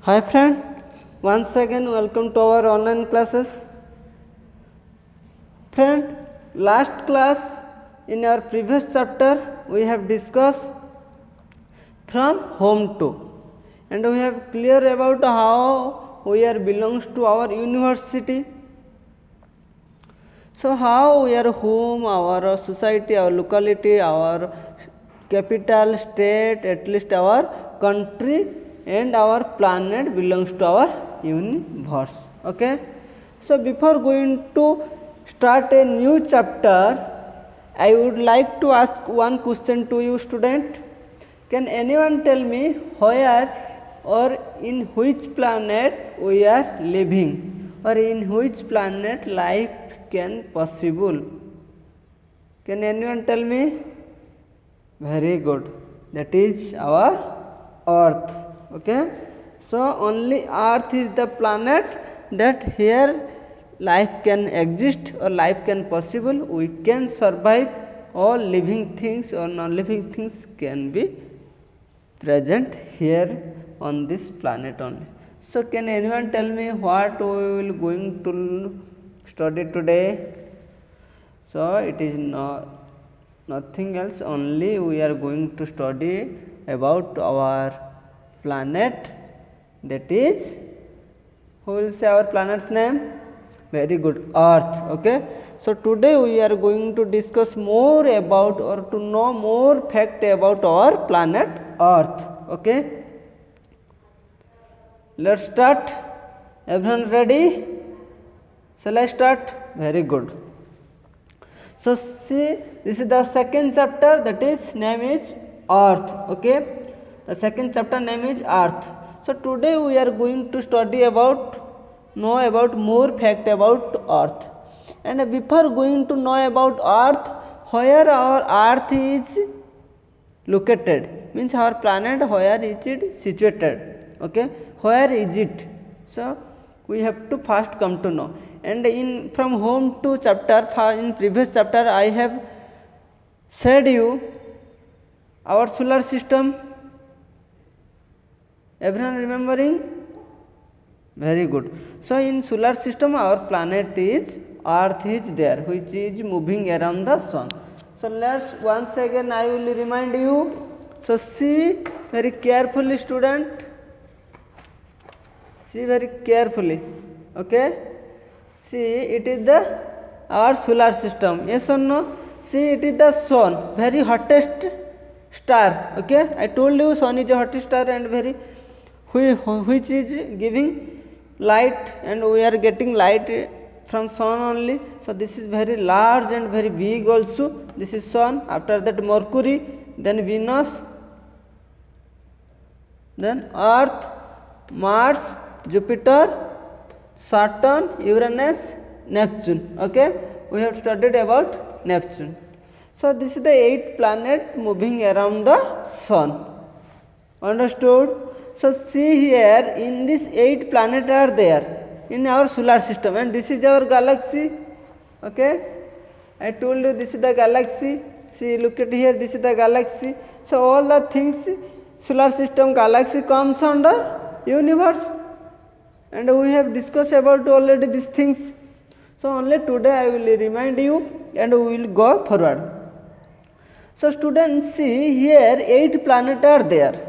Hi friend, once again welcome to our online classes. Friend, last class in our previous chapter we have discussed from home to, and we have clear about how we are belongs to our university. So how we are home, our society, our locality, our capital, state, at least our country and our planet belongs to our universe. Okay. So before going to start a new chapter, I would like to ask one question to you student. Can anyone tell me where or in which planet we are living, or in which planet life can possible? Can anyone tell me? Very good. That is our earth. Okay. So only earth is the planet that here life can exist or life can possible. We can survive. All living things or non-living things can be present here on this planet only. So can anyone tell me what we will going to study today? So it is nothing else, only we are going to study about our planet, that is, who will say our planet's name? Very good, earth. Okay. So today we are going to discuss more about or to know more fact about our planet earth. Okay. Let's start. Everyone ready? Shall I start? Very good. So see, this is the second chapter, that is name is earth. Okay. The second chapter name is earth. So today we are going to study about, know about more fact about earth. And before going to know about earth, where our earth is located, means our planet, where is it situated? Okay. Where is it? So we have to first come to know. And in from home to chapter, in previous chapter I have said you our solar system. Everyone remembering? Very good. So in solar system our planet is earth is there, which is moving around the sun. So let's once again I will remind you. So see very carefully student, see very carefully. Okay. See, it is the our solar system. Yes or no? See, it is the sun, very hottest star. Okay, I told you sun is a hottest star and very which is giving light, and we are getting light from sun only. So this is very large and very big also. This is sun. After that Mercury, then Venus, then Earth, Mars, Jupiter, Saturn, Uranus, Neptune. Okay, we have studied about Neptune. So this is the 8 planet moving around the sun. Understood? So see here, in this 8 planets are there in our solar system, and this is our galaxy. Okay, I told you this is the galaxy. See, look at here, this is the galaxy. So all the things, solar system, galaxy comes under universe. And we have discussed about already these things. So only today I will remind you, and we will go forward. So students, see here 8 planets are there.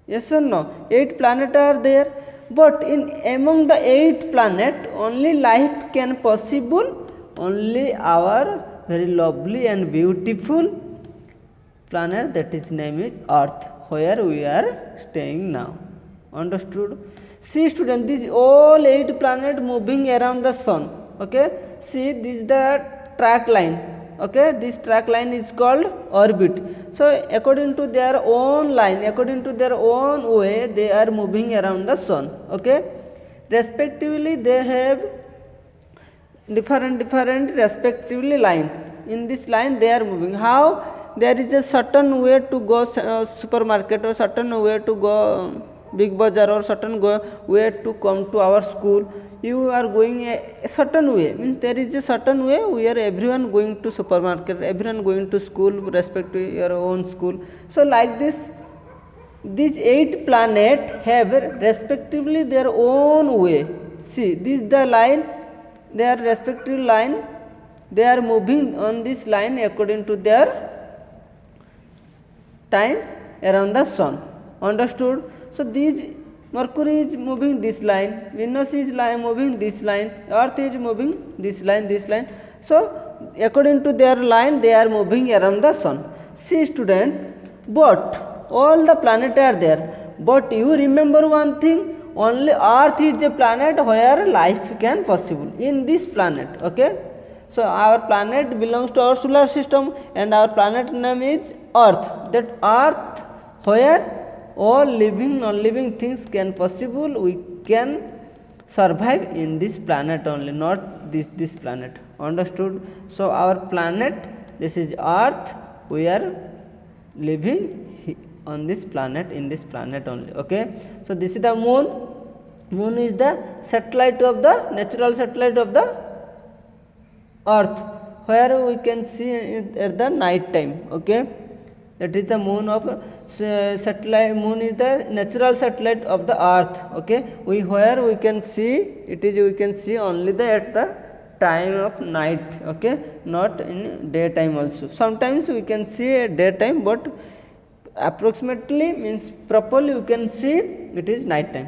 Yes or no? 8 planets are there. But in among the 8 planets, only life can possible, only our very lovely and beautiful planet, that is name is Earth, where we are staying now. Understood? See student, these all 8 planets moving around the sun. Okay. See, this is the track line. Okay. This track line is called orbit. So according to their own line, according to their own way, they are moving around the sun. Okay. Respectively, they have different respectively line. In this line they are moving. How? There is a certain way to go supermarket, or certain way to go big bazaar, or certain way to come to our school. You are going a certain way, means there is a certain way where everyone going to supermarket, everyone going to school, respect to your own school. So like this These 8 planets have respectively their own way. See, this is the line, their respective line. They are moving on this line according to their time around the sun. Understood? So these Mercury is moving this line, Venus is moving this line, Earth is moving this line, this line. So according to their line, they are moving around the sun. See student, but all the planets are there. But you remember one thing, only Earth is a planet where life can possible in this planet. Okay. So our planet belongs to our solar system, and our planet name is Earth. That Earth where all living non-living things can possible, we can survive in this planet only, not this planet. Understood? So our planet, this is Earth, we are living on this planet, in this planet only. Okay. So this is the moon. Moon is the satellite of the natural satellite of the Earth, where we can see it at the night time. Okay. That is the moon of satellite. Moon is the natural satellite of the Earth. Okay. Where we can see it is, we can see only at the time of night. Okay. Not in daytime also. Sometimes we can see at daytime, but approximately means properly we can see it is night time.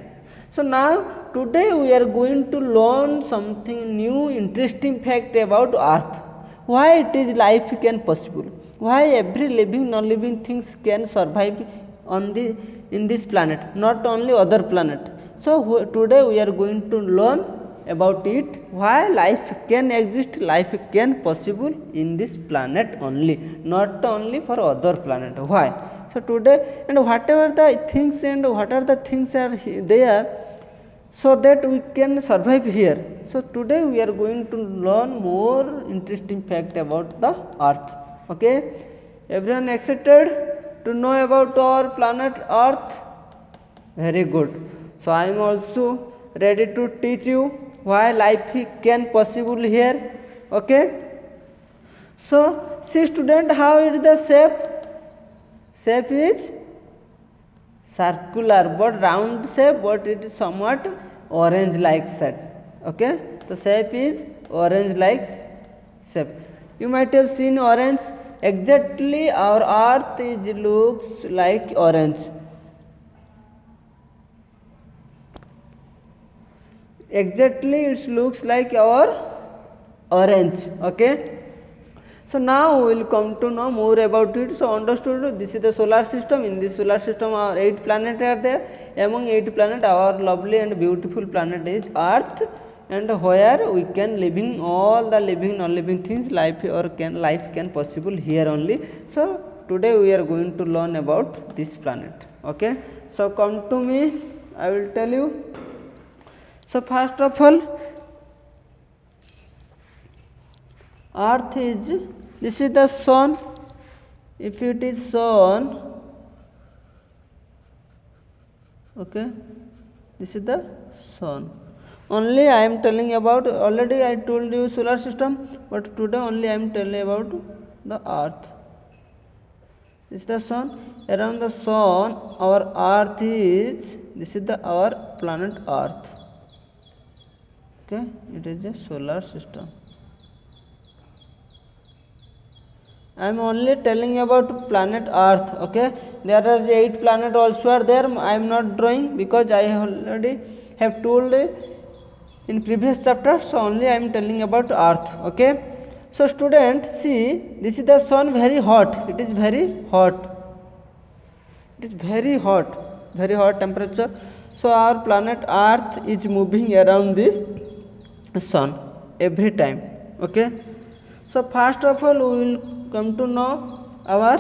So now today we are going to learn something new, interesting fact about Earth. Why it is life can possible? Why every living non-living things can survive on in this planet, not only other planet. So today we are going to learn about it. Why life can exist, life can possible in this planet only, not only for other planet. Why? So today, and whatever the things and what are the things are there, so that we can survive here. So today we are going to learn more interesting fact about the Earth. Okay, everyone excited to know about our planet Earth? Very good. So I am also ready to teach you why life can possible here. Okay. So see student, how is the shape? Shape is circular but round shape, but it is somewhat orange like shape. Okay, the shape is orange like shape. You might have seen orange. Exactly our Earth is looks like orange. Exactly it looks like our orange. Okay. So now we will come to know more about it. So understood, this is the solar system. In this solar system our 8 planets are there. Among 8 planets our lovely and beautiful planet is Earth, and where we can living all the living non-living things, life can possible here only. So today we are going to learn about this planet. Okay. So come to me, I will tell you. So first of all, Earth is, this is the sun. If it is sun, okay, this is the sun. Only I am telling about, already I told you solar system, but today only I am telling about the Earth. This is the sun. Around the sun our Earth is, this is our planet Earth. Okay, it is a solar system. I am only telling about planet Earth. Okay, there are 8 planets also are there. I am not drawing because I already have told in previous chapter. So only I am telling about Earth. Okay. So students, see, this is the sun, very hot. It is very hot. It is very hot temperature. So our planet Earth is moving around this sun every time. Okay. So first of all we will come to know our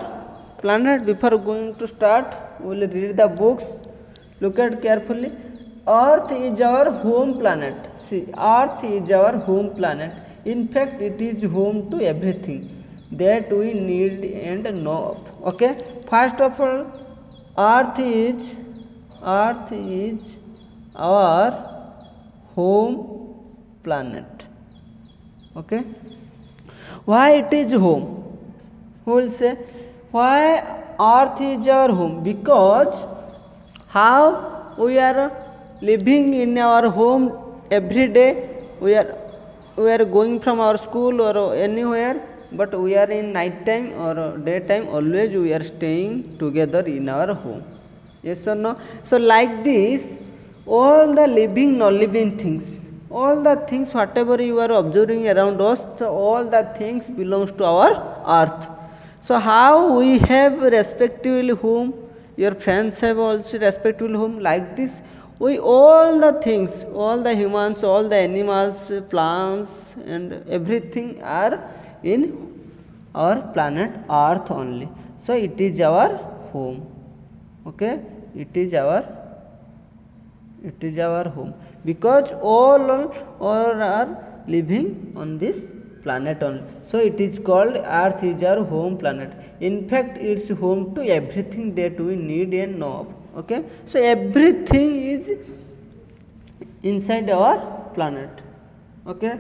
planet. Before going to start, we will read the books. Look at carefully. Earth is our home planet. See, Earth is our home planet. In fact, it is home to everything that we need and know of. Okay. First of all, Earth is our home planet. Okay. Why it is home? Who will say why Earth is our home? Because how we are living in our home every day. We are going from our school or anywhere, but we are in night time or daytime, always we are staying together in our home. Yes or no? So like this, all the living non living things, all the things whatever you are observing around us, so all the things belongs to our earth. So how we have respectively whom, your friends have also respectively whom, like this we all the things, all the humans, all the animals, plants and everything are in our planet earth only. So it is our home. Okay, it is our home, because all are living on this planet only. So it is called earth is our home planet. In fact, it's home to everything that we need and know of. Okay, so everything is inside our planet. Okay,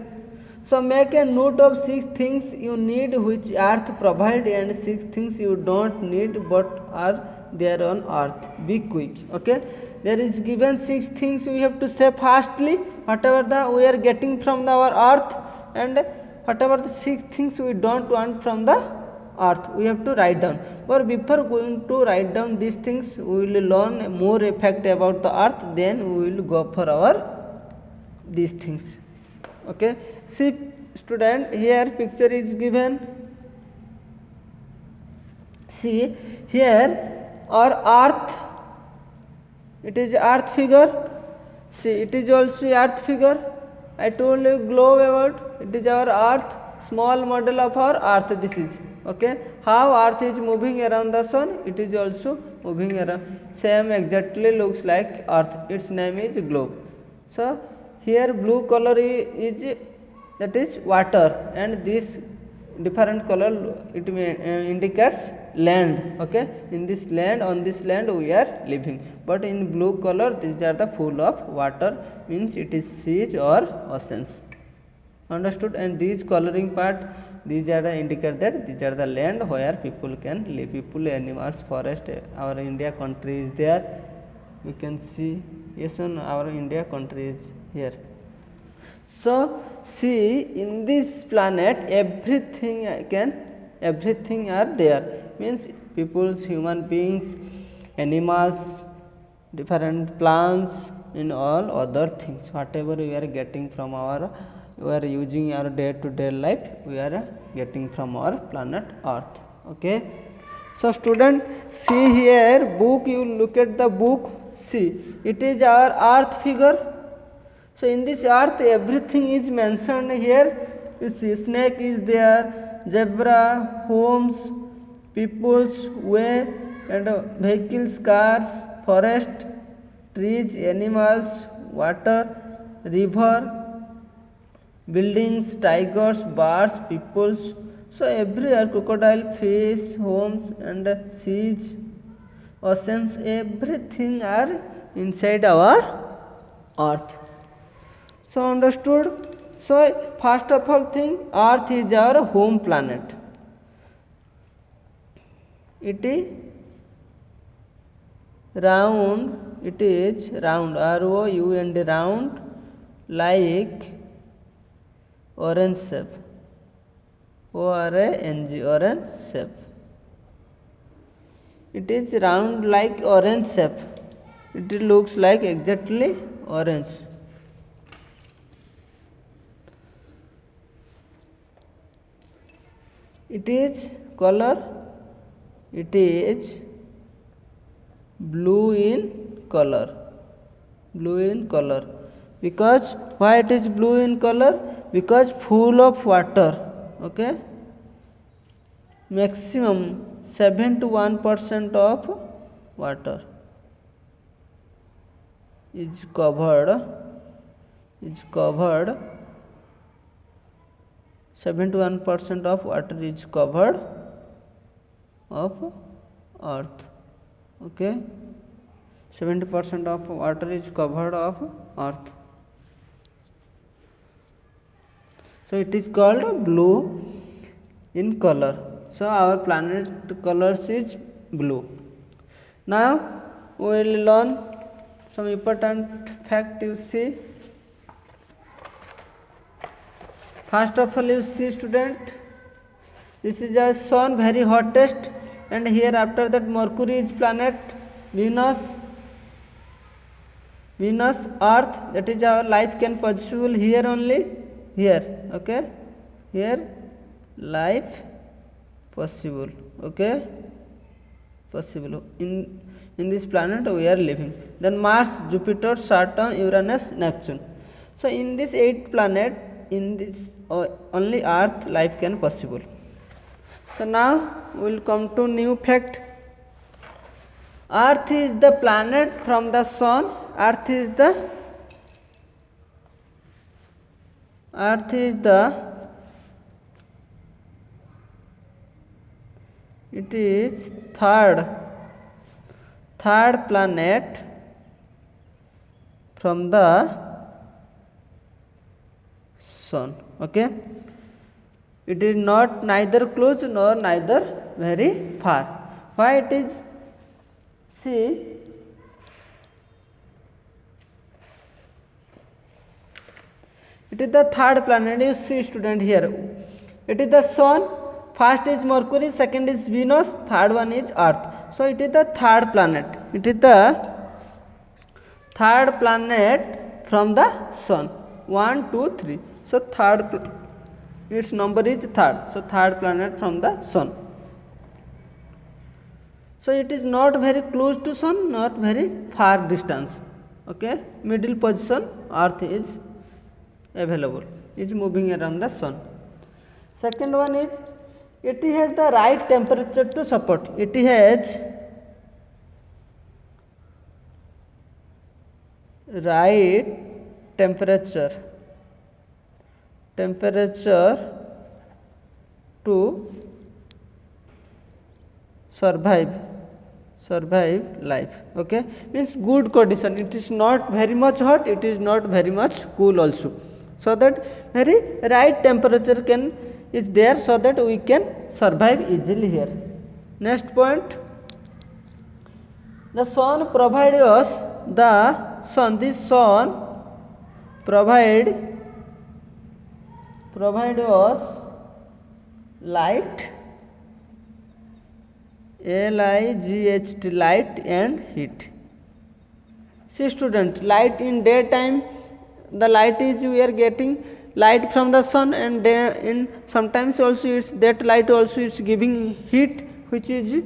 so make a note of 6 things you need which earth provide, and 6 things you don't need but are there on earth. Be quick. Okay, there is given 6 things we have to say fastly, whatever the we are getting from our earth, and whatever the 6 things we don't want from the earth, we have to write down. But before going to write down these things, we will learn more fact about the earth, then we will go for our these things. Okay, see student, here picture is given. See here our earth, it is earth figure. See, it is also earth figure. I told you globe about, it is our earth, small model of our earth this is. Okay, how earth is moving around the sun, it is also moving around, same exactly looks like earth, its name is globe. So here blue color is that is water, and this different color it indicates land. Okay, in this land, on this land we are living, but in blue color these are the full of water, means it is seas or oceans. Understood? And these coloring part, these are the indicate that these are the land where people can live, people, animals, forest. Our India country is there, we can see. Yes, on our India country is here. So see, in this planet everything are there, means peoples, human beings, animals, different plants, and all other things whatever we are getting from our, we are using our day to day life, we are getting from our planet earth. Okay, so student, see here book, you look at the book. See, it is our earth figure. So in this earth everything is mentioned here. You see, snake is there, zebra, homes, peoples, way, and vehicles, cars, forest, trees, animals, water, river, buildings, tigers, birds, peoples. So everywhere, crocodile, fish, homes, and seas, oceans, everything are inside our earth. So understood? So first of all thing, earth is our home planet. It is round, R-O-U-N-D, round, like orange shape, O-R-A-N-G, orange shape. It is round like orange shape, it looks like exactly orange. It is color, it is blue in color, because why it is blue in color? Because full of water. Okay, maximum 71% of water is covered 71% of water is covered of earth. Okay, 70% of water is covered of earth. So it is called blue in color. So our planet colors is blue. Now we will learn some important fact. You see, first of all, you see student, this is a sun, very hottest, and here after that Mercury is planet, Venus, Earth, that is our life can possible here only, here, okay, here life possible, okay, possible in this planet we are living. Then Mars, Jupiter, Saturn, Uranus, Neptune. So in this 8 planet, in this only Earth life can possible. So now we will come to new fact. Earth is the planet from the sun. Earth is it is third planet from the sun, okay. It is not neither close nor neither very far. Why it is? See, it is the third planet. You see student here, it is the sun, first is Mercury, second is Venus, third one is Earth. So it is the third planet. It is the third planet from the sun. 1, 2, 3. So third, its number is third. So third planet from the sun. So it is not very close to sun, not very far distance, okay. Middle position Earth is available, is moving around the sun. Second one is, it has the right temperature to support. It has right temperature to survive life, okay. Means good condition. It is not very much hot, it is not very much cool also, so that very right temperature is there, so that we can survive easily here. Next point, the sun provides us provide us light, LIGHT, light and heat. See student, light in daytime, the light is we are getting light from the sun, and in sometimes also it's that light also is giving heat, which is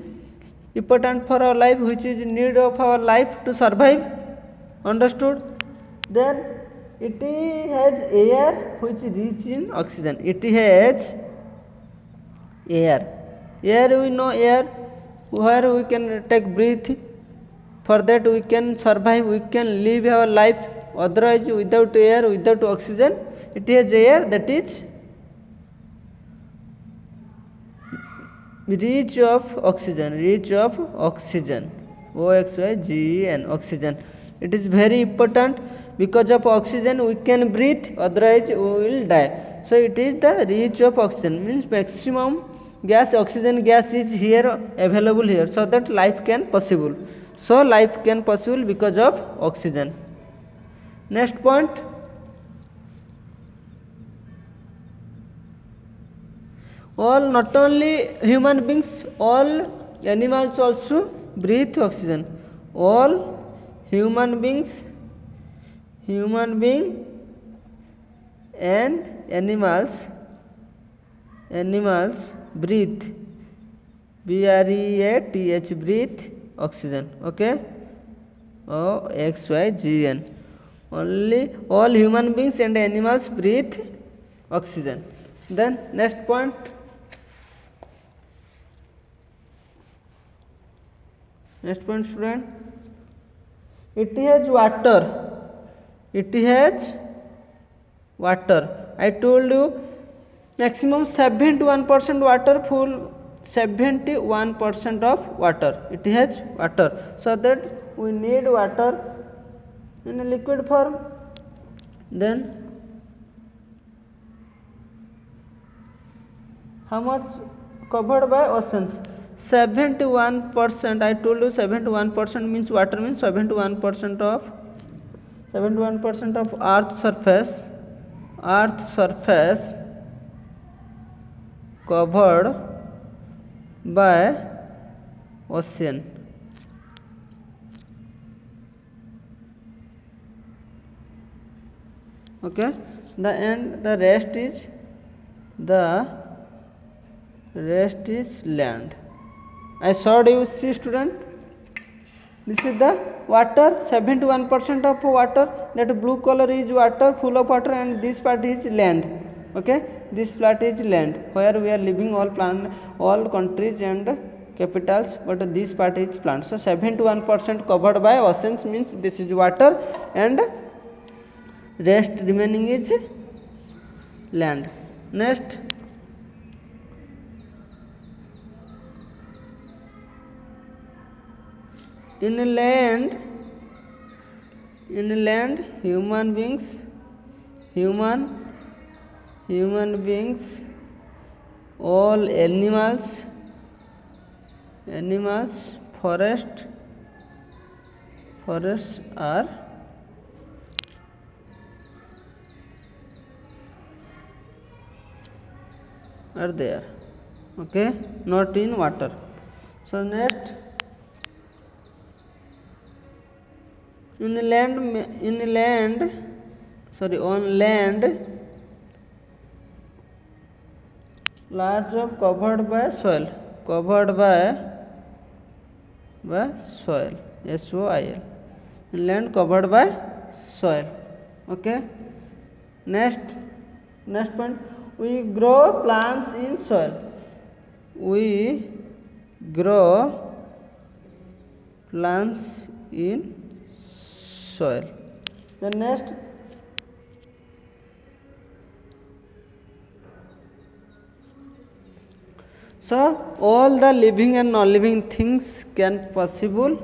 important for our life, which is need of our life to survive. Understood? Then it has air which is rich in oxygen. It has air. We know air, where we can take breath, for that we can survive, we can live our life. Otherwise without air, without oxygen, it has air, that is rich of oxygen, OXYGEN, oxygen. It is very important, because of oxygen we can breathe, otherwise we will die. So it is the rich of oxygen, means maximum gas, oxygen gas is here available here, so that life can possible. So life can possible because of oxygen. Next point, all, not only human beings, all animals also breathe oxygen. All human beings and animals breathe, BREATH, breathe oxygen, okay. OXYGEN, only all human beings and animals breathe oxygen. Then next point, student, it has water. I told you maximum 71% water, full 71% of water. It has water, so that we need water in a liquid form. Then how much covered by oceans? 71%, I told you 71% means water means 71% of earth surface covered by ocean. Okay, the rest is land. I showed you, see student, this is the water, 71% of water, that blue color is water, full of water, and this part is land. Okay, this part is land where we are living, all countries and capitals, but this part is plant. So 71% covered by oceans means this is water, and rest remaining is land. Next, in land human beings, all animals, forests are there. Okay, not in water. So next, on land, large of covered by soil, soil, land covered by soil. Okay, next point, we grow plants in soil. The next, so all the living and non-living things can possible,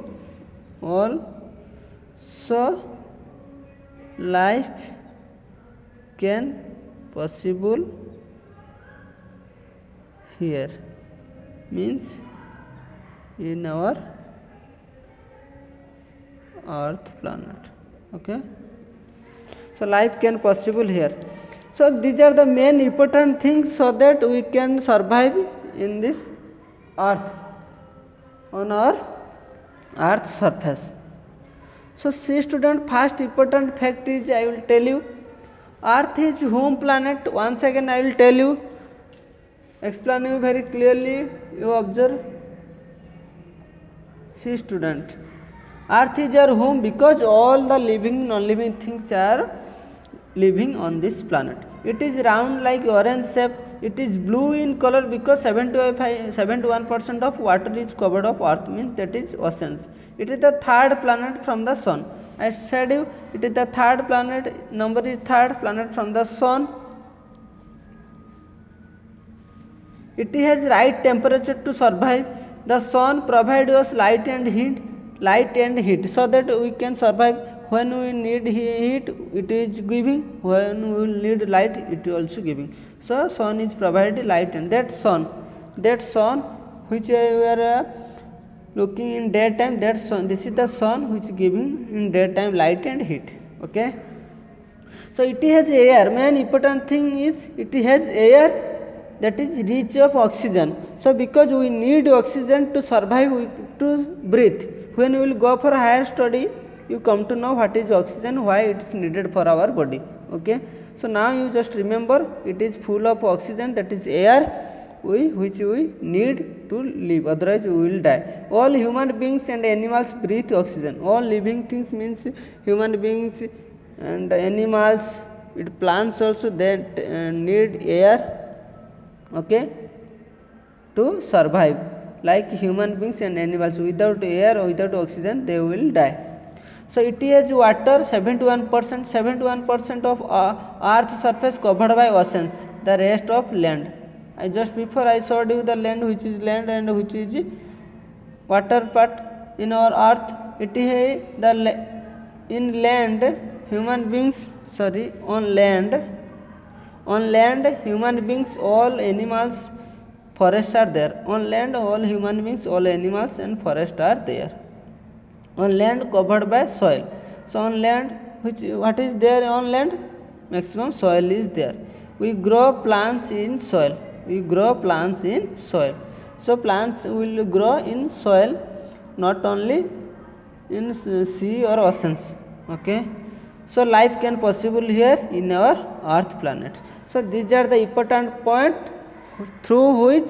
also life can possible here, means in our earth planet. Okay, so life can possible here. So these are the main important things so that we can survive in this earth, on our earth surface. So see student, first important fact is, I will tell you, earth is home planet. Once again I will tell you, explain you very clearly, you observe. See student, earth is our home because all the living non-living things are living on this planet. It is round like orange shape. It is blue in color because 71% of water is covered of earth, means that is oceans. It is the third planet from the sun. I said you, it is the third planet, number is third planet from the sun. It has right temperature to survive. The sun provides us light and heat, so that we can survive. When we need heat, it is giving. When we need light, it is also giving. So sun is provided light, and that sun which we are looking in daytime, that sun, this is the sun which is giving in daytime light and heat. Okay, so it has air. Main important thing is it has air that is rich of oxygen. So because we need oxygen to survive, to breathe. When we will go for higher study, you come to know what is oxygen, why it is needed for our body. Okay, so now you just remember, it is full of oxygen, that is air which we need to live, otherwise we will die. All human beings and animals breathe oxygen. All living things means human beings and animals, plants also, they need air. Okay, to survive, like human beings and animals. Without air or without oxygen, they will die. So it is water, 71% of earth surface covered by oceans, the rest of land. I just before I showed you the land, which is land and which is water part in our earth. It is in land human beings, on land human beings, all animals forests are there. On land, all human beings, all animals and forests are there. On land covered by soil. So on land, what is there on land? Maximum soil is there. We grow plants in soil. We grow plants in soil. So plants will grow in soil, not only in sea or oceans. Okay. So life can possible here in our earth planet. So these are the important point through which,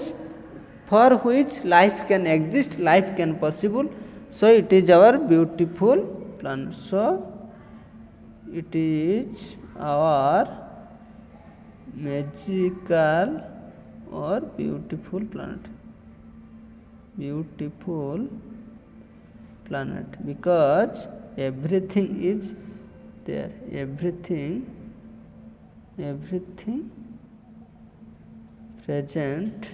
for which life can exist, life can possible. So it is our beautiful planet. So it is our magical or beautiful planet. Beautiful planet, because everything is there. Everything present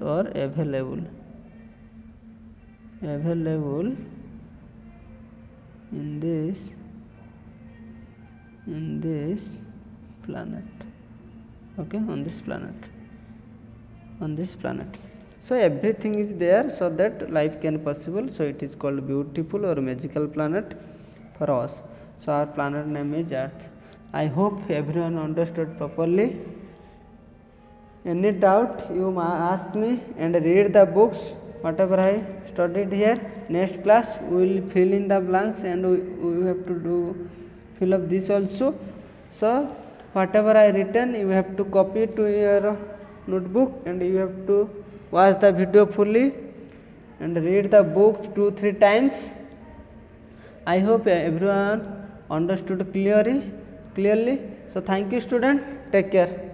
or available in this planet. Okay, on this planet. So everything is there, so that life can possible. So it is called beautiful or magical planet for us. So our planet name is Earth. I hope everyone understood properly. Any doubt, you ask me and read the books whatever I studied here. Next class we will fill in the blanks, and we have to fill up this also. So whatever I written, you have to copy to your notebook, and you have to watch the video fully and read the book 2-3 times. I hope everyone understood clearly. So thank you student, take care.